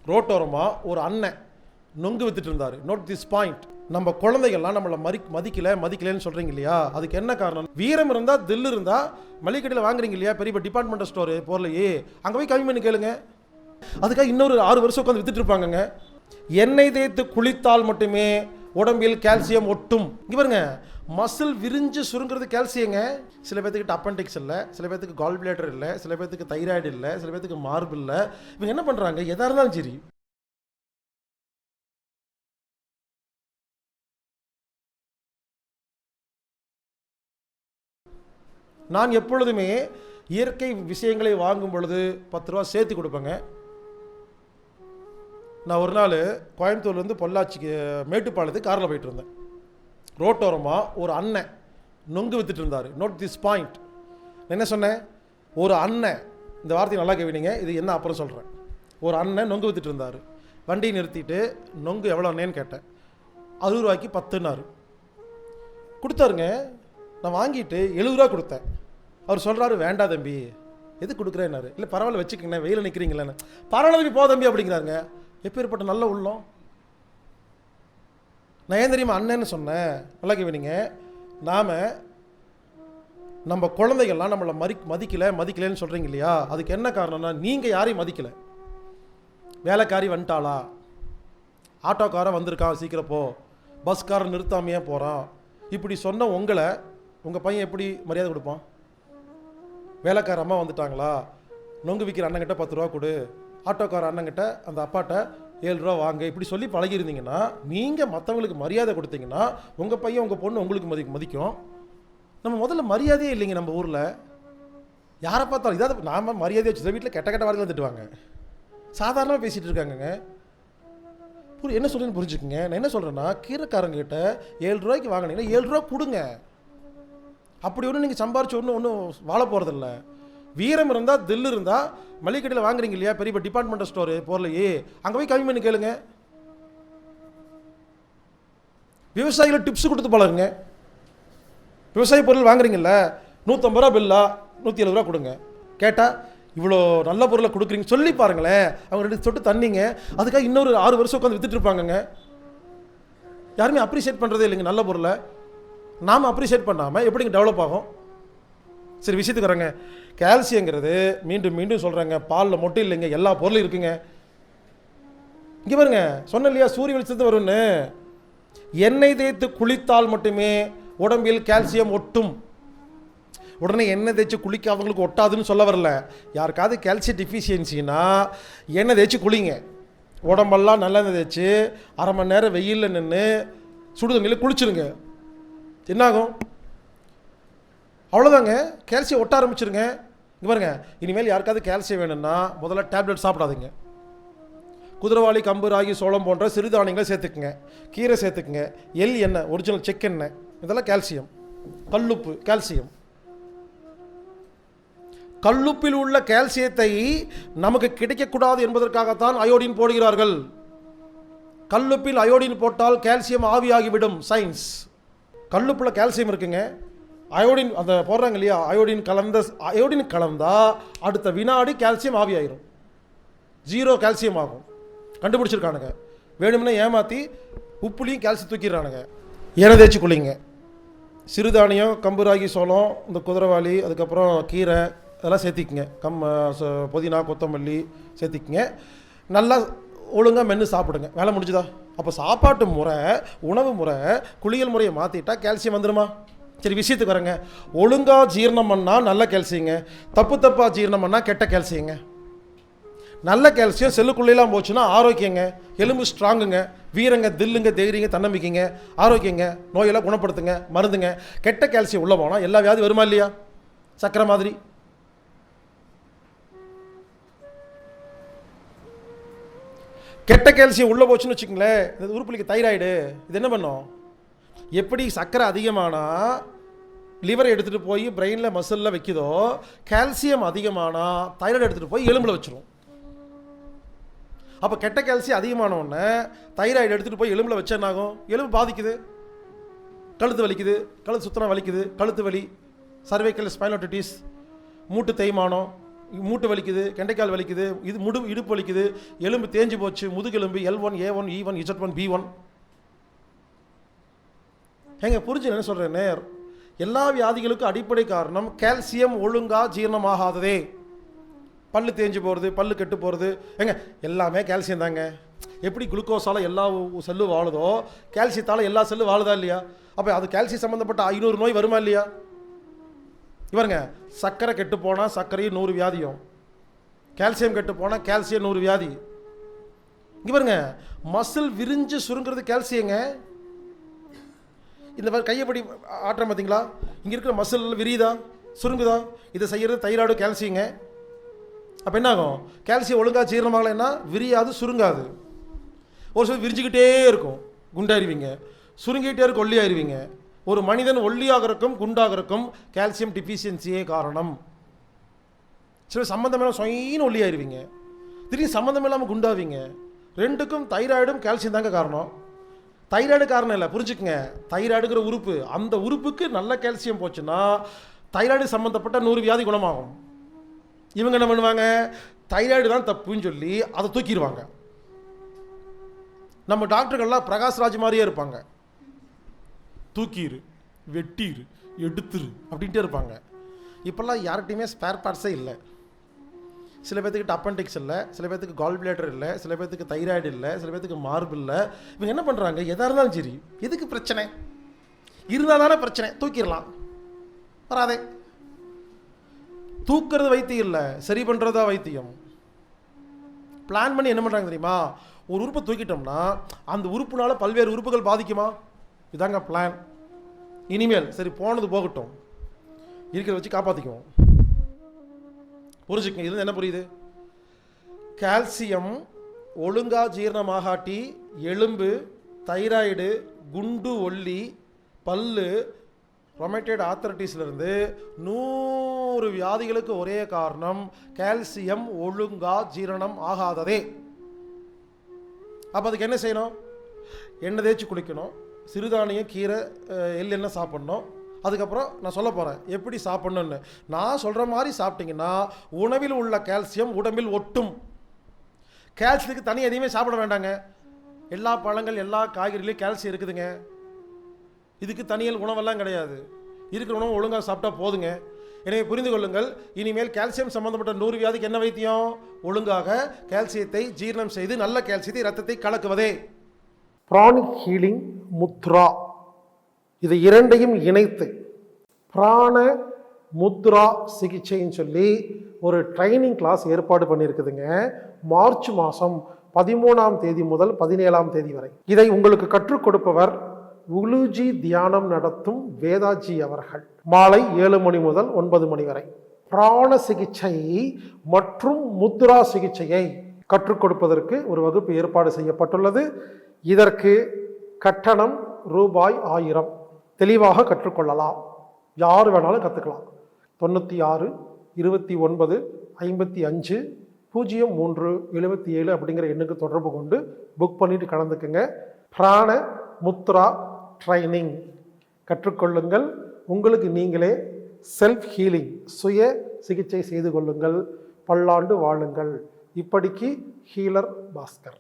ரோட்டோரமாக ஒரு அண்ணன் நொங்கு வித்துட்டு இருந்தார். Note this point. நம்ம குழந்தைகள்லாம் நம்மளை மதிக்கலன்னு சொல்கிறீங்க இல்லையா, அதுக்கு என்ன காரணம்? வீரம் இருந்தால் தில்லு இருந்தால் மளிகை கடையில் வாங்குறீங்க இல்லையா, பெரிய டிபார்ட்மெண்டல் ஸ்டோரு பொருளையே, அங்கே போய் கம்மி பண்ணி கேளுங்க. அதுக்காக இன்னொரு 6 வருஷம் உட்காந்து வித்துட்டு இருப்பாங்கங்க. எண்ணெய் தேய்த்து குளித்தால் மட்டுமே உடம்பில் கால்சியம் ஒட்டும். இங்கே பாருங்க, மசில் விரிஞ்சு சுருங்கிறது கால்சியங்க. சில பேத்துக்கு அப்பெண்டிக்ஸ் இல்லை, சில பேத்துக்கு கால் பிளேடர் இல்லை, சில பேத்துக்கு தைராய்டு இல்லை, சில பேத்துக்கு மார்பு இல்லை. இவங்க என்ன பண்ணுறாங்க, எதாக இருந்தாலும் சரி நான் எப்பொழுதுமே இயற்கை விஷயங்களை வாங்கும் பொழுது 10 ரூபா சேர்த்து கொடுப்பேங்க. நான் ஒரு நாள் கோயம்புத்தூர்லேருந்து பொள்ளாச்சிக்கு மேட்டுப்பாளையத்துக்கு காரில் போயிட்டு இருந்தேன். ரோட்டோரமாக ஒரு அண்ணன் நொங்கு வித்துட்டு இருந்தார். Note this point. என்ன சொன்னேன்? ஒரு அண்ணன், இந்த வார்த்தையை நல்லா கேவீங்க, இது என்ன அப்புறம் சொல்கிறேன். ஒரு அண்ணன் நொங்கு வித்துட்டு இருந்தார். வண்டியை நிறுத்திட்டு நொங்கு எவ்வளோண்ணேன்னு கேட்டேன். 60 ரூபாய்க்கு 10ன்னாரு. கொடுத்தாருங்க. நான் வாங்கிட்டு 70 ரூபா கொடுத்தேன். அவர் சொல்கிறாரு, வேண்டாம் தம்பி, எது கொடுக்குறேன்னாரு. இல்லை பரவாயில்ல வச்சுக்கங்கண்ணே, வெயில நிற்கிறீங்களேன்னு. பரவாயில்ல தம்பி, போ தம்பி அப்படிங்கிறாருங்க. எப்பேற்பட்ட நல்ல உள்ளம். நான் ஏன் தெரியுமா அண்ணன்னு சொன்னேன்? நல்லா கேவீங்க. நாம் நம்ம குழந்தைகள்லாம் நம்மளை மதிக்கலன்னு சொல்கிறீங்க இல்லையா, அதுக்கு என்ன காரணம்னா, நீங்கள் யாரையும் மதிக்கலை. வேலைக்காரி வந்துட்டாளா, ஆட்டோக்காரன் வந்திருக்கான் சீக்கிரம் போ, பஸ்காரன் நிறுத்தாமையே போகிறான், இப்படி சொன்ன உங்கள் பையன் எப்படி மரியாதை கொடுப்பான்? வேலைக்கார அம்மா வந்துட்டாங்களா, நொங்கு விற்கிற அண்ணங்கிட்ட 10 ரூபா கொடு, ஆட்டோக்கார அண்ணங்கிட்ட அந்த அப்பாட்ட 7 ரூபா வாங்க, இப்படி சொல்லி பழகிருந்தீங்கன்னா, நீங்கள் மற்றவங்களுக்கு மரியாதை கொடுத்தீங்கன்னா உங்கள் பையன் உங்கள் பொண்ணு உங்களுக்கு மதிக்கும். நம்ம முதல்ல மரியாதையே இல்லைங்க நம்ம ஊரில். யாரை பார்த்தாலும் இதாவது நாம் மரியாதையை வச்சு வீட்டில் கெட்ட வார்த்தைகள் திட்டுவாங்க, சாதாரணமாக பேசிகிட்டு இருக்காங்கங்க. என்ன சொல்கிறேன்னு புரிஞ்சுக்குங்க. நான் என்ன சொல்கிறேன்னா, கீரைக்காரங்கிட்ட 7 ரூபாய்க்கு வாங்கினீங்கன்னா 7 ரூபா கொடுங்க. அப்படி ஒன்றும் நீங்கள் சம்பாரிச்சு ஒன்றும் வாழ போகிறதில்ல. வீரம் இருந்தால் தில்லு இருந்தால் மளிகை கடையில் வாங்குறீங்க இல்லையா, பெரிய டிபார்ட்மெண்டல் ஸ்டோரு பொருளையே, அங்கே போய் கம்மி பண்ணி கேளுங்க. விவசாயிகளை டிப்ஸ் கொடுத்து பழகுங்க. விவசாய பொருள் வாங்குறீங்கல்ல, 150 ரூபா பில்லா 170 ரூபா கொடுங்க. கேட்டால் இவ்வளோ நல்ல பொருளை கொடுக்குறீங்க சொல்லி பாருங்களேன். அவங்க 2 சொட்டு தண்ணிங்க. அதுக்காக இன்னொரு 6 வருஷம் உட்காந்து வித்துட்டு இருப்பாங்கங்க. யாருமே அப்ரிஷியேட் பண்ணுறதே இல்லைங்க நல்ல பொருளை. நாம் அப்ரிஷியேட் பண்ணாமல் எப்படிங்க டெவலப் ஆகும்? சரி, விஷயத்துக்கு வரேங்க. கால்சியங்கிறது மீண்டும் சொல்கிறாங்க, பாலில் மட்டும் இல்லைங்க, எல்லா பொருளும் இருக்குங்க. இங்கே பாருங்க, சொன்ன இல்லையா சூரிய வெளிச்சத்து வரும்னு. எண்ணெய் தேய்த்து குளித்தால் மட்டுமே உடம்பில் கால்சியம் ஒட்டும். உடனே எண்ணெய் தேய்ச்சி குளிக்காதவங்களுக்கு ஒட்டாதுன்னு சொல்ல வரல. யாருக்காவது கால்சியம் டிஃபிஷியன்சின்னா எண்ணெய் தேய்ச்சி குளிங்க. உடம்பெல்லாம் நல்லெண்ணெய் தேய்ச்சி 1/2 மணி நேரம் வெயிலில் நின்று சுடுதண்ணியில் குளிச்சுருங்க. என்னாகும்? அவ்வளோதாங்க, கால்சியம் ஒட்ட ஆரம்பிச்சிருங்க. இங்கே பாருங்க, இனிமேல் யாருக்காவது கால்சியம் வேணும்னா முதல்ல டேப்லெட் சாப்பிடாதீங்க. குதிரைவாளி, கம்பு, ராகி, சோளம் போன்ற சிறுதானியங்களை சேர்த்துக்குங்க. கீரை சேர்த்துக்குங்க. எண்ணெய், ஒரிஜினல் செக்கெண்ணெய், இதெல்லாம் கால்சியம். கல்லுப்பு கால்சியம். கல்லுப்பில் உள்ள கால்சியத்தை நமக்கு கிடைக்கக்கூடாது என்பதற்காகத்தான் அயோடின் போடுகிறார்கள். கல்லுப்பில் அயோடின் போட்டால் கால்சியம் ஆவியாகிவிடும். சயின்ஸ். கல்லுப்புல கால்சியம் இருக்குங்க. அயோடின் அந்த போடுறாங்க இல்லையா, அயோடின் கலந்தா அடுத்த வினாடி கால்சியம் ஆவியாயிரும். 0 கால்சியம் ஆகும். கண்டுபிடிச்சிருக்கானுங்க. வேணும்னா ஏமாற்றி உப்புலையும் கால்சியம் தூக்கிடுறானுங்க. எண்ணெய் தேய்ச்சி குளிங்க. சிறுதானியம், கம்பு, ராகி, சோளம், இந்த குதிரைவாளி, அதுக்கப்புறம் கீரை அதெல்லாம் சேர்த்திக்குங்க. புதினா, கொத்தமல்லி சேர்த்திக்குங்க. நல்லா ஒழுங்காக மென்று சாப்பிடுங்க. வேலை முடிஞ்சுதா? அப்போ சாப்பாட்டு முறை, உணவு முறை, குளியல் முறையை மாற்றிட்டா கால்சியம் வந்துடுமா? சரி, விஷயத்துக்கு வரேங்க. ஒழுங்காக ஜீரணம் பண்ணால் நல்ல கால்சியங்க, தப்பாக ஜீரணம் பண்ணால் கெட்ட கால்சியங்க. நல்ல கால்சியம் செல்லுக்குள்ளேலாம் போச்சுன்னா ஆரோக்கியங்க, எலும்பு ஸ்ட்ராங்குங்க, வீரங்க, தில்லுங்க, தைரியங்க, தன்னம்பிக்கைங்க, ஆரோக்கியங்க, நோயெல்லாம் குணப்படுத்துங்க, மருந்துங்க. கெட்ட கால்சியம் உள்ளே போனால் எல்லா வியாதி வருமா இல்லையா? சக்கரை மாதிரி. கெட்ட கால்சியம் உள்ளே போச்சுன்னு வச்சுக்கோங்களேன், இந்த உறுப்புக்கு தைராய்டு, இது என்ன பண்ணும்? எப்படி சக்கரை அதிகமானால் லிவரை எடுத்துகிட்டு போய் பிரெயினில் மசிலில் வைக்குதோ, கால்சியம் அதிகமானால் தைராய்டு எடுத்துகிட்டு போய் எலும்பில் வச்சிரும். அப்போ கெட்ட கால்சியம் அதிகமானவுடனே தைராய்டு எடுத்துகிட்டு போய் எலும்பில் வச்சா என்னாகும்? எலும்பு பாதிக்குது, கழுத்து வலிக்குது, கழுத்து சுத்தமாக வலிக்குது, கழுத்து வலி, சர்வைக்கல் ஸ்பைனோட்டிஸ், மூட்டு தேய்மானம், மூட்டு வலிக்குது, கெண்டைக்கால் வலிக்குது, இது இடுப்பு வலிக்குது, எலும்பு தேஞ்சு போச்சு, முதுகெலும்பு L1 A1 E1 Z1 B1. ஏங்க புரிஞ்சு என்ன சொல்கிறேன்? எல்லா வியாதிகளுக்கும் அடிப்படை காரணம் கால்சியம் ஒழுங்காக ஜீரணமாகாததே. பல்லு தேஞ்சு போகிறது, பல்லு கெட்டு போகிறது, ஏங்க எல்லாமே கால்சியம் தாங்க. எப்படி குளுக்கோஸால் எல்லா செல்லும் வாழுதோ கால்சியத்தால் எல்லா செல்லும் வாழுதா இல்லையா? அப்போ அது கால்சியம் சம்மந்தப்பட்ட 500 நோய் வருமா இல்லையா? இவருங்க சர்க்கரை கெட்டு போனால் சர்க்கரையும் 100 வியாதியும், கால்சியம் கெட்டு போனால் கால்சியம் 100 வியாதி. இவருங்க மசில் விரிஞ்சு சுருங்கிறது கால்சியங்க. இந்த மாதிரி கையப்படி ஆட்டுறேன் பார்த்தீங்களா, இங்கே இருக்கிற மசில் விரியுதா சுருங்குதா? இதை செய்கிறது தைராய்டு கால்சியங்க. அப்போ என்ன ஆகும்? கால்சியம் ஒழுங்காக ஜீரணமாகலைன்னா விரியாது சுருங்காது. ஒரு சில விரிஞ்சிக்கிட்டே இருக்கும், குண்டாயிருவீங்க. சுருங்கிக்கிட்டே இருக்கும், ஒல்லியாயிருவீங்க. ஒரு மனிதன் ஒல்லியாகிறக்கும் குண்டாகிறக்கும் கால்சியம் டிஃபிஷியன்சியே காரணம். சில சம்மந்தம் இல்லாமல் சொயின்னு ஒல்லியாயிருவீங்க, திடீர்னு சம்மந்தம் இல்லாமல் குண்டாவீங்க. ரெண்டுக்கும் தைராய்டும் கால்சியம் தாங்க காரணம். தைராய்டு காரணம் இல்லை, புரிஞ்சுக்குங்க. தைராய்டுங்கிற உறுப்பு, அந்த உறுப்புக்கு நல்ல கால்சியம் போச்சுன்னா தைராய்டு சம்மந்தப்பட்ட 100 வியாதி குணமாகும். இவங்க என்ன பண்ணுவாங்க? தைராய்டு தான் தப்புன்னு சொல்லி அதை தூக்கிடுவாங்க. நம்ம டாக்டர்கள்லாம் பிரகாஷ்ராஜ் மாதிரியே இருப்பாங்க. தூக்கிடு, வெட்டிடு, எடுத்துரு அப்படின்ட்டே இருப்பாங்க. இப்போல்லாம் யார்கிட்டையுமே ஸ்பேர் பார்ட்ஸே இல்லை. சில பேர்த்துக்கு அப்பெண்டிக்ஸ் இல்லை, சில பேர்த்துக்கு கால் பிளேடர் இல்லை, சில பேர்த்துக்கு தைராய்டு இல்லை, சில பேர்த்துக்கு மார்பு இல்லை. இவங்க என்ன பண்ணுறாங்க? எதாக இருந்தாலும் சரி, எதுக்கு பிரச்சனை இருந்தால் தானே பிரச்சனை, தூக்கிடலாம், வராதே. தூக்கிறது வைத்தியம் இல்லை, சரி பண்ணுறதா வைத்தியம். பிளான் பண்ணி என்ன பண்ணுறாங்க தெரியுமா? ஒரு உறுப்பை தூக்கிட்டோம்னா அந்த உறுப்புனால பல்வேறு உறுப்புகள் பாதிக்குமா? இதாங்க பிளான். இனிமேல் சரி போனது போகட்டும், இருக்கிறத வச்சு காப்பாற்றிக்குவோம். புரிஞ்சுக்கங்க. இது என்ன புரியுது? கால்சியம் ஒழுங்கா ஜீரணமாகாட்டி எலும்பு, தைராய்டு, குண்டு ஒல்லி, பல்லு, ரொமேட்டட் ஆர்த்தரைட்டிஸ்லேருந்து 100 வியாதிகளுக்கு ஒரே காரணம் கால்சியம் ஒழுங்கா ஜீரணம் ஆகாததே. அப்போ அதுக்கு என்ன செய்யணும்? எண்ணெய் தேய்ச்சி குளிக்கணும், சிறுதானியம், கீரை, எள்ளெண்ணெய் சாப்பிட்ணும். அதுக்கப்புறம் நான் சொல்ல போகிறேன் எப்படி சாப்பிட்ணுன்னு. நான் சொல்கிற மாதிரி சாப்பிட்டீங்கன்னா உணவில் உள்ள கால்சியம் உடம்பில் ஒட்டும். கால்சியத்துக்கு தனி எதையுமே சாப்பிட வேண்டாங்க. எல்லா பழங்கள் எல்லா காய்கறிலையும் கால்சியம் இருக்குதுங்க. இதுக்கு தனியல் உணவெல்லாம் கிடையாது. இருக்கிற உணவு ஒழுங்காக சாப்பிட்டா போதுங்க. எனவே புரிந்து கொள்ளுங்கள், இனிமேல் கால்சியம் சம்பந்தப்பட்ட 100 வியாதிக்கு என்ன வைத்தியம்? ஒழுங்காக கால்சியத்தை ஜீரணம் செய்து நல்ல கால்சியத்தை ரத்தத்தை கலக்குவதே. பிராணிக் ஹீலிங் முத்ரா, இது இரண்டையும் இணைத்து பிராண முத்ரா சிகிச்சைன்னு சொல்லி ஒரு ட்ரைனிங் கிளாஸ் ஏற்பாடு பண்ணியிருக்குதுங்க. மார்ச் மாதம் 13ஆம் தேதி முதல் 17ஆம் தேதி வரை. இதை உங்களுக்கு கற்றுக் கொடுப்பவர் உலுஜி தியானம் நடத்தும் வேதாஜி அவர்கள். மாலை 7 மணி முதல் 9 மணி வரை. பிராண சிகிச்சை மற்றும் முத்ரா சிகிச்சையை கற்றுக் கொடுப்பதற்கு ஒரு வகுப்பு ஏற்பாடு செய்யப்பட்டுள்ளது. இதற்கு கட்டணம் ரூபாய் 1000. தெளிவாக கற்றுக்கொள்ளலாம், யார் வேணாலும் கற்றுக்கலாம். 96 29 55 03 77 அப்படிங்கிற எண்ணுக்கு தொடர்பு கொண்டு புக் பண்ணிட்டு கலந்துக்குங்க. பிராண முத்ரா ட்ரைனிங் கற்றுக்கொள்ளுங்கள். உங்களுக்கு நீங்களே செல்ஃப் ஹீலிங், சுய சிகிச்சை செய்து கொள்ளுங்கள். பல்லாண்டு வாழுங்கள். இப்படிக்கு ஹீலர் பாஸ்கர்.